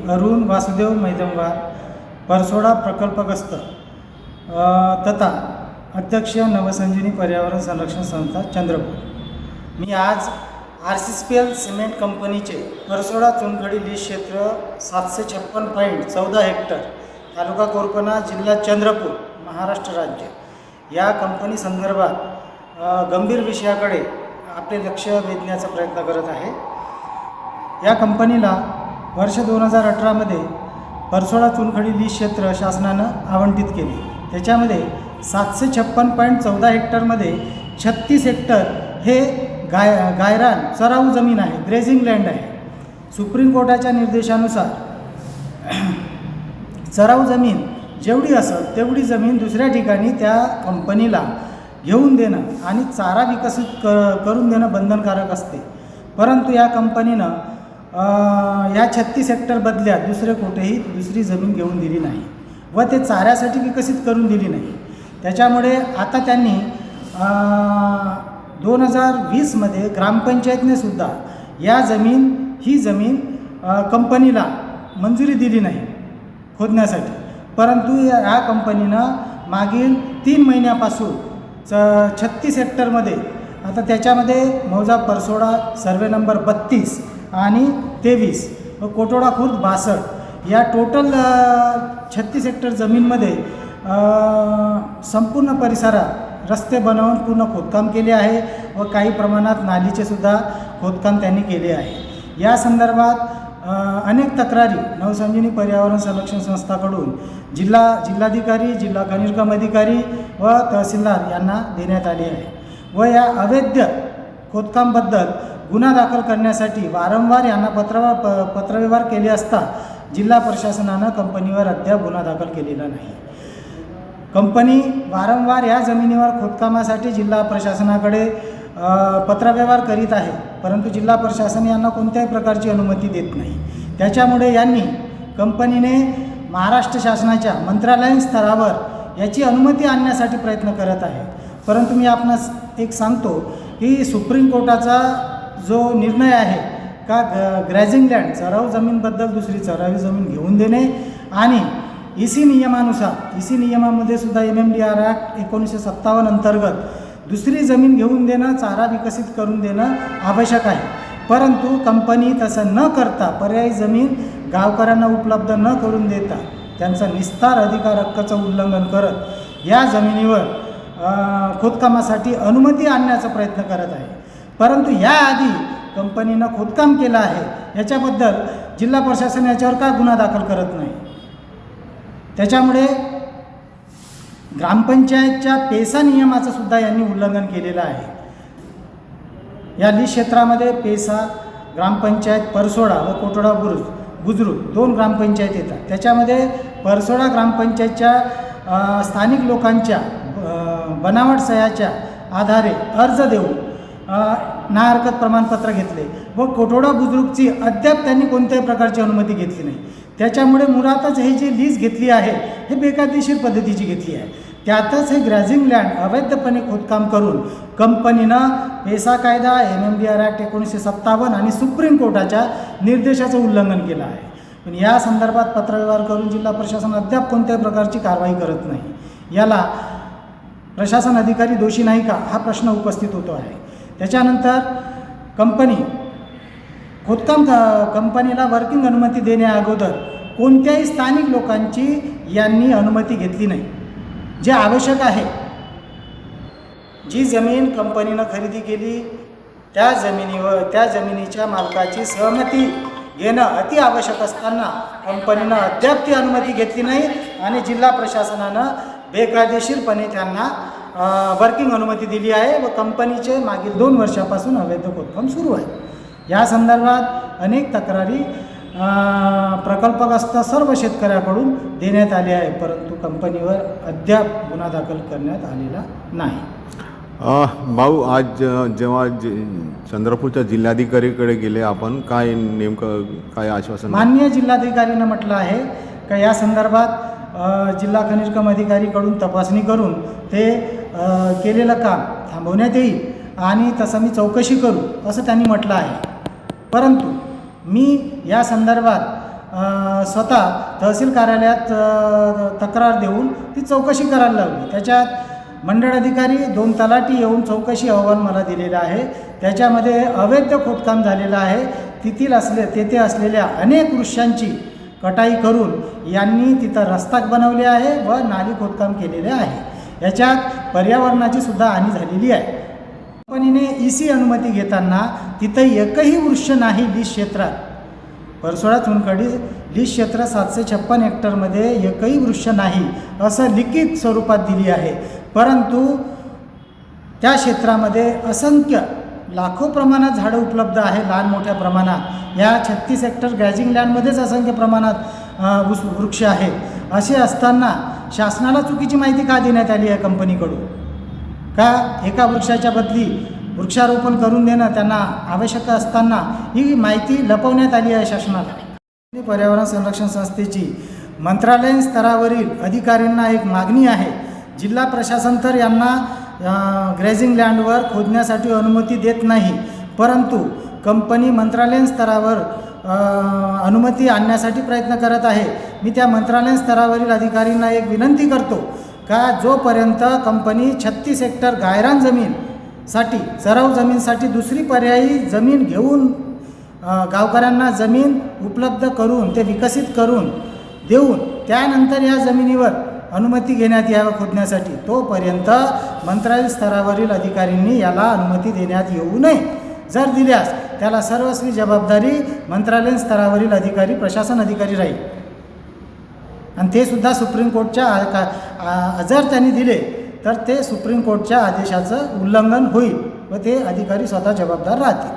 अरुण वासुदेव मैदमवार, परसोडा प्रकल्पग्रस्त तथा अध्यक्ष नवसंजीवनी पर्यावरण संरक्षण संस्था चंद्रपूर। मी आज RCCPL सिमेंट कंपनीचे परसोडा चुनखडी लीज क्षेत्र 756.14 हेक्टर, तालुका कोरपना, जिल्हा चंद्रपूर, महाराष्ट्र राज्य या कंपनी संदर्भात गंभीर विषयाकडे आपले लक्ष वेधण्याचा प्रयत्न करत आहे। या कंपनीला वर्ष 2018 परसोडा चुनखडी लीज क्षेत्र शासनानं आवंटित केले। त्याच्यामध्ये 756.14 हेक्टरमध्ये 36 हेक्टर हे गायरान चराऊ जमीन आहे, ग्रेझिंग लँड आहे। सुप्रीम कोर्टाच्या निर्देशानुसार चराऊ जमीन जेवढी असेल तेवढी जमीन दुसऱ्या ठिकाणी त्या कंपनीला घेऊन देणं आणि चारा विकसित करून देणं बंधनकारक असते। परंतु या कंपनीनं या 36 हेक्टर बदल्यात दुसरे कुठेही दुसरी जमीन घेऊन दिली नाही व ते चाऱ्यासाठी विकसित करून दिली नाही। त्याच्यामुळे आता त्यांनी 2020 ग्रामपंचायतने सुद्धा ही जमीन कंपनीला मंजुरी दिली नाही खोदण्यासाठी। परंतु या कंपनीनं मागील 3 महिन्यापासून 36 हेक्टरमध्ये आता त्याच्यामध्ये मौजा परसोडा सर्वे नंबर 32 आणि 23 व कोटोडा खुर्द 62 या टोटल 36 हेक्टर जमीनमध्ये संपूर्ण परिसरात रस्ते बनवून पूर्ण खोदकाम केले आहे व काही प्रमाणात नालीचे सुद्धा खोदकाम त्यांनी केले आहे। या संदर्भात अनेक तक्रारी नवसंजीवनी पर्यावरण संरक्षण संस्थाकडून जिल्हाधिकारी, जिल्हा खनिजकाम अधिकारी व तहसीलदार यांना देण्यात आली आहे व या अवैध खोदकामबद्दल गुन्हा दाखल करण्यासाठी वारंवार यांना पत्रव्यवहार केले असता जिल्हा प्रशासनानं कंपनीवर अद्याप गुन्हा दाखल केलेला नाही। कंपनी वारंवार या जमिनीवर खोदकामासाठी जिल्हा प्रशासनाकडे पत्रव्यवहार करीत आहे, परंतु जिल्हा प्रशासन यांना कोणत्याही प्रकारची अनुमती देत नाही। त्याच्यामुळे कंपनीने महाराष्ट्र शासनाच्या मंत्रालयीन स्तरावर याची अनुमती आणण्यासाठी प्रयत्न करत आहे। परंतु मी आपणास एक सांगतो की सुप्रीम कोर्टाचा जो निर्णय आहे का ग्रेझिंग लँड चराऊ जमीनबद्दल दुसरी चरावी जमीन घेऊन देणे आणि EC नियमानुसार EC नियमामध्ये सुद्धा MMDR ॲक्ट 1957 अंतर्गत दुसरी जमीन घेऊन देणं, चारा विकसित करून देणं आवश्यक आहे। परंतु कंपनी तसं न करता पर्यायी जमीन गावकऱ्यांना उपलब्ध न करून देता त्यांचा निस्तार अधिकार हक्काचं उल्लंघन करत या जमिनीवर खोदकामासाठी अनुमती आणण्याचा प्रयत्न करत आहे। परंतु याआधी कंपनीनं खोदकाम केलं आहे, याच्याबद्दल जिल्हा प्रशासन याच्यावर का गुन्हा दाखल करत नाही? त्याच्यामुळे ग्रामपंचायतच्या पेसा नियमाचं सुद्धा यांनी उल्लंघन केलेलं आहे। या लीज क्षेत्रामध्ये पेसा ग्रामपंचायत परसोडा व कोटोडा बुजुर्ग 2 ग्रामपंचायत येतात। त्याच्यामध्ये परसोडा ग्रामपंचायतच्या स्थानिक लोकांच्या बनावट सह्याच्या आधारे अर्ज देऊन ना हरकत प्रमाणपत्र घेतले व कोटोडा बुजुर्गची अद्याप त्यांनी कोणत्याही प्रकारची अनुमती घेतली नाही। त्याच्यामुळे मुळातच हे जी लीज घेतली आहे हे बेकायदेशीर पद्धतीची घेतली आहे। त्यातच हे ग्रेझिंग लँड अवैधपणे खोदकाम करून कंपनीनं पेसा कायदा, MMDR ॲक्ट 1957 आणि सुप्रीम कोर्टाच्या निर्देशाचं उल्लंघन केलं आहे। पण या संदर्भात पत्रव्यवहार करून जिल्हा प्रशासन अद्याप कोणत्याही प्रकारची कारवाई करत नाही। याला प्रशासन अधिकारी दोषी नाही का हा प्रश्न उपस्थित होतो आहे। त्याच्यानंतर कंपनीला वर्किंग अनुमती देण्याअगोदर कोणत्याही स्थानिक लोकांची यांनी अनुमती घेतली नाही, जे आवश्यक आहे। जी जमीन कंपनीनं खरेदी केली त्या जमिनीच्या मालकाची सहमती घेणं अति आवश्यक असताना कंपनीनं अद्याप ती अनुमती घेतली नाही आणि जिल्हा प्रशासनानं बेकायदेशीरपणे त्यांना वर्किंग अनुमती दिली आहे व कंपनीचे मागील 2 वर्षापासून अवैध खोदकाम सुरू आहे। या संदर्भात अनेक तक्रारी प्रकल्पग्रस्त सर्व शेतकऱ्याकडून देण्यात आले आहे, परंतु कंपनीवर अद्याप गुन्हा दाखल करण्यात आलेला नाही। भाऊ, आज जेव्हा चंद्रपूरच्या जिल्हाधिकारीकडे गेले आपण, काय आश्वासन? माननीय जिल्हाधिकारीनं म्हटलं आहे का या संदर्भात जिल्हा खनिजकाम अधिकारीकडून तपासणी करून ते केलेलं काम थांबवण्यात येईल आणि तसं मी चौकशी करू असं त्यांनी म्हटलं आहे। परंतु मी या संदर्भात स्वतः तहसील कार्यालयात तक्रार देऊन ती चौकशी करायला लावली. त्याच्यात मंडळ अधिकारी 2 तलाठी येऊन चौकशी अहवाल मला दिलेला आहे. त्याच्यामध्ये अवैध खोदकाम झालेलं आहे. तेथे असलेल्या अनेक वृक्षांची कटाई करून यांनी तिथं रस्ता बनवले आहे व नाली खोदकाम केलेले आहे. याच्यात पर्यावरणाची सुद्धा हानी झालेली आहे. कंपनीने EC अनुमती घेताना तिथं एकही वृक्ष नाही लीज क्षेत्रात. परसोडा चुनखडी लीज क्षेत्र 756 हेक्टरमध्ये एकही वृक्ष नाही असं लिखित स्वरूपात दिली आहे. परंतु त्या क्षेत्रामध्ये असंख्य लाखो प्रमाणात झाडं उपलब्ध आहे, लहान मोठ्या प्रमाणात. या 36 हेक्टर ग्रॅझिंग लँडमध्येच असंख्य प्रमाणात वृक्ष आहेत. असे असताना शासनाला चुकीची माहिती का देण्यात आली आहे कंपनीकडून? का एका वृक्षाच्या बदली वृक्षारोपण करून देणं त्यांना आवश्यक असताना ही माहिती लपवण्यात आली आहे शासनाला. पर्यावरण संरक्षण संस्थेची मंत्रालयीन स्तरावरील अधिकाऱ्यांना एक मागणी आहे. जिल्हा प्रशासन तर यांना ग्रॅझिंग लँडवर खोदण्यासाठी अनुमती देत नाही, परंतु कंपनी मंत्रालयीन स्तरावर अनुमती आणण्यासाठी प्रयत्न करत आहे. मी त्या मंत्रालयीन स्तरावरील अधिकाऱ्यांना एक विनंती करतो का जोपर्यंत कंपनी 36 हेक्टर गायरान जमीनसाठी सराव जमीनसाठी दुसरी पर्यायी जमीन घेऊन गावकऱ्यांना जमीन उपलब्ध करून ते विकसित करून देऊन त्यानंतर या जमिनीवर अनुमती घेण्यात यावं खोदण्यासाठी, तोपर्यंत मंत्रालय स्तरावरील अधिकाऱ्यांनी याला अनुमती देण्यात येऊ नये. जर दिल्यास त्याला सर्वस्वी जबाबदारी मंत्रालयीन स्तरावरील अधिकारी प्रशासन अधिकारी राहील. आणि ते सुद्धा सुप्रीम कोर्टच्या जर त्यांनी दिले तर ते सुप्रीम कोर्टच्या आदेशाचं उल्लंघन होईल व ते अधिकारी स्वतः जबाबदार राहतील.